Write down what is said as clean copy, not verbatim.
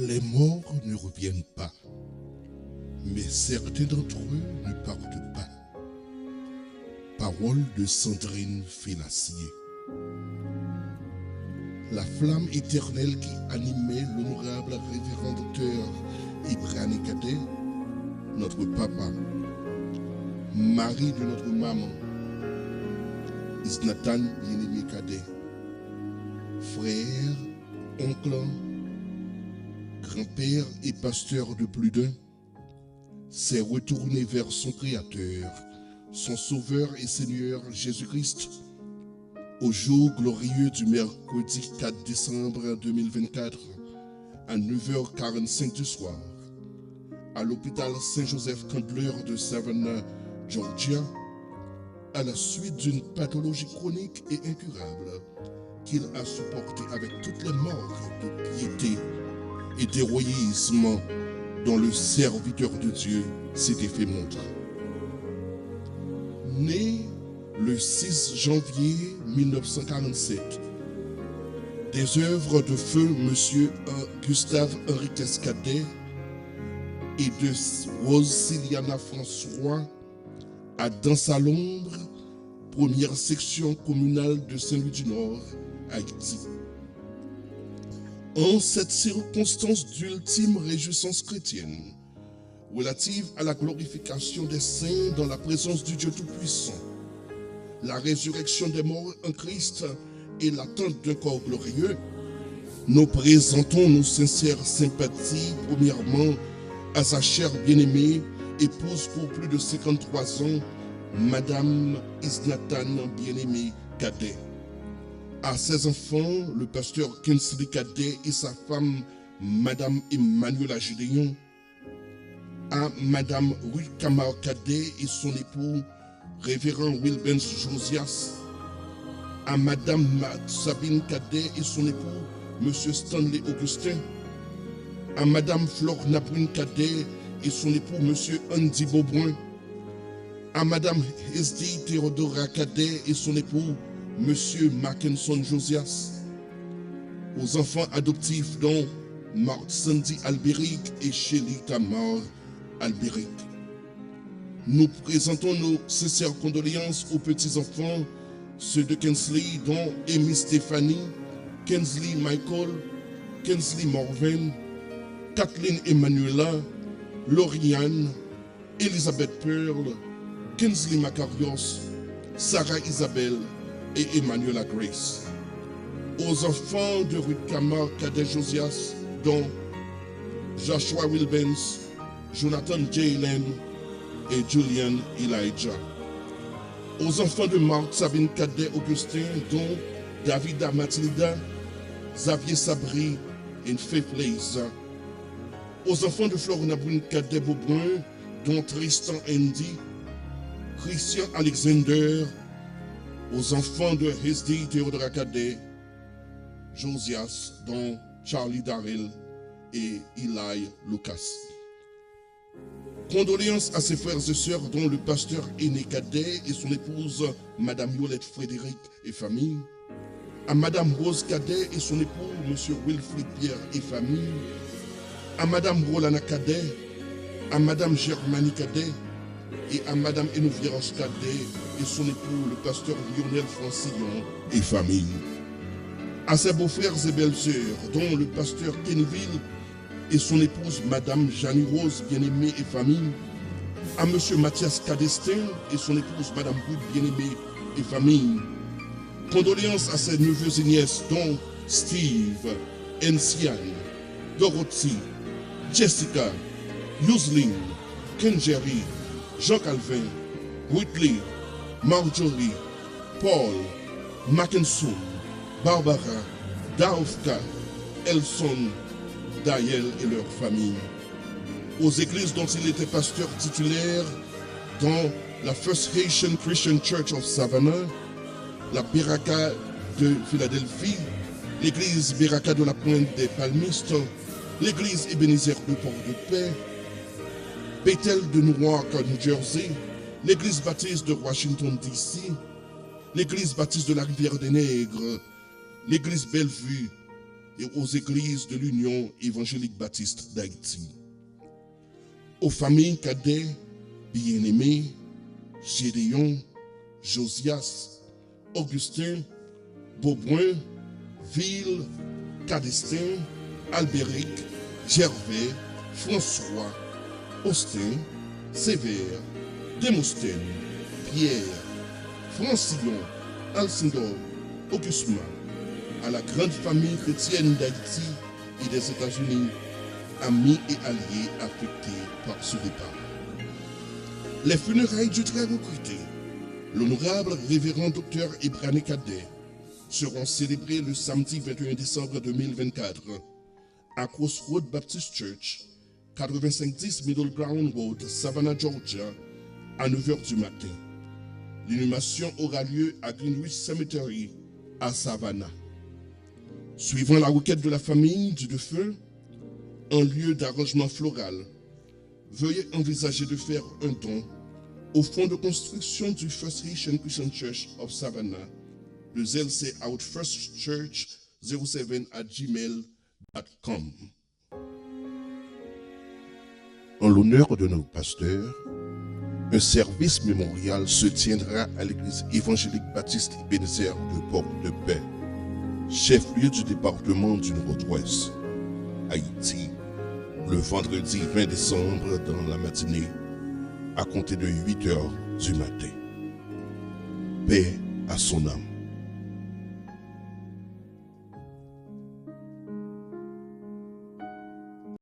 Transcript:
Les morts ne reviennent pas, mais certains d'entre eux ne partent pas. Parole de Sandrine Félassier. La flamme éternelle qui animait l'honorable révérend docteur Ibrahim Cadet, notre papa, mari de notre maman, Isnatan bien-aimé Cadet, frère, oncle, grand-père et pasteur de plus d'un, s'est retourné vers son Créateur, son Sauveur et Seigneur Jésus-Christ, au jour glorieux du mercredi 4 décembre 2024, à 9h45 du soir, à l'hôpital Saint-Joseph-Candler de Savannah, Georgia, à la suite d'une pathologie chronique et incurable qu'il a supportée avec toutes les marques de piété et d'héroïsme dont le serviteur de Dieu s'était fait montre. Né le 6 janvier 1947, des œuvres de feu M. Gustave Henriques Cadet et de Rose Siliana François à Dans-à-Londres, première section communale de Saint-Louis-du-Nord, Haïti. En cette circonstance d'ultime réjouissance chrétienne, relative à la glorification des saints dans la présence du Dieu Tout-Puissant, la résurrection des morts en Christ et l'attente d'un corps glorieux, nous présentons nos sincères sympathies, premièrement, à sa chère bien-aimée, épouse pour plus de 53 ans, Madame Isnatan bien-aimée Cadet. À ses enfants, le pasteur Kinsley Cadet et sa femme, Madame Emmanuela Gédéon, à Madame Ruth Kamar Cadet et son époux, Révérend Wilbens Josias, à Madame Sabine Cadet et son époux, Monsieur Stanley Augustin, à Madame Flore Nabrune Cadet et son époux, Monsieur Andy Beaubrun, à Madame Hesdy Théodora Cadet et son époux, Monsieur Mackinson Josias, aux enfants adoptifs dont Marc Sandy Albéric et Shelly Tamar Albéric. Nous présentons nos sincères condoléances aux petits-enfants, ceux de Kinsley, dont Amy Stéphanie, Kinsley Michael, Kinsley Morven, Kathleen Emmanuela, Lauriane, Elisabeth Pearl, Kinsley Macarios, Sarah Isabelle et Emmanuela Grace. Aux enfants de Ruth Kamar Cadet Josias, dont Joshua Wilbens, Jonathan Jalen et Julian Elijah. Aux enfants de Marc Sabine Cadet Augustin, dont Davida Matilda, Xavier Sabri et Faith Leiza. Aux enfants de Florina Brune Cadet Beaubrun, dont Tristan Andy, Christian Alexander. Aux enfants de Hesdy Théodora Cadet, Josias, dont Charlie Darrell et Eli Lucas. Condoléances à ses frères et sœurs, dont le pasteur Aîné Cadet et son épouse Madame Yolette Frédéric et famille, à Madame Rose Cadet et son époux Monsieur Wilfrid Pierre et famille, à Madame Rolana Cadet, à Madame Germanie Cadet et à Madame Enouvieras Cadet et son époux le pasteur Lionel Francillon et famille, à ses beaux-frères et belles-sœurs, dont le pasteur Kenville et son épouse Madame Janie Rose bien-aimée et famille, à Monsieur Mathias Cadestin et son épouse Madame Ruth bien-aimée et famille. Condoléances à ses neveux et nièces, dont Steve, Encian, Dorothy, Jessica, Yusling, Kenjerry, Jean Calvin, Whitley, Marjorie, Paul, Mackinson, Barbara, Daufka, Elson, Daniel et leur famille. Aux églises dont il était pasteur titulaire, dans la First Haitian Christian Church of Savannah, la Beraka de Philadelphie, l'église Beraka de la Pointe des Palmistes, l'église Ebenezer de Port-de-Paix, Bethel de Newark, New Jersey, l'église baptiste de Washington, D.C., l'église baptiste de la Rivière des Nègres, l'église Bellevue et aux églises de l'Union évangélique baptiste d'Haïti. Aux familles cadets, bien-aimés, Gédéon, Josias, Augustin, Beaubrun, Ville, Cadestin, Albéric, Gervais, François, Austin, Sévère, Démosthène, Pierre, Francillon, Alcindor, Augustin, à la grande famille chrétienne d'Haïti et des États-Unis, amis et alliés affectés par ce départ. Les funérailles du très recruté, l'honorable révérend docteur Ibrahim Cadet, seront célébrées le samedi 21 décembre 2024 à Crossroad Baptist Church, 8510 Middle Ground Road, Savannah, Georgia, à 9h du matin. L'inhumation aura lieu à Greenwich Cemetery, à Savannah. Suivant la requête de la famille du défunt, en lieu d'arrangement floral, veuillez envisager de faire un don au fonds de construction du First Haitian Christian Church of Savannah, le ZLC Out First Church 07@gmail.com. En l'honneur de nos pasteurs, un service mémorial se tiendra à l'église évangélique baptiste Ebenezer de Port-de-Paix, chef-lieu du département du Nord-Ouest, Haïti, le vendredi 20 décembre dans la matinée, à compter de 8h du matin. Paix à son âme.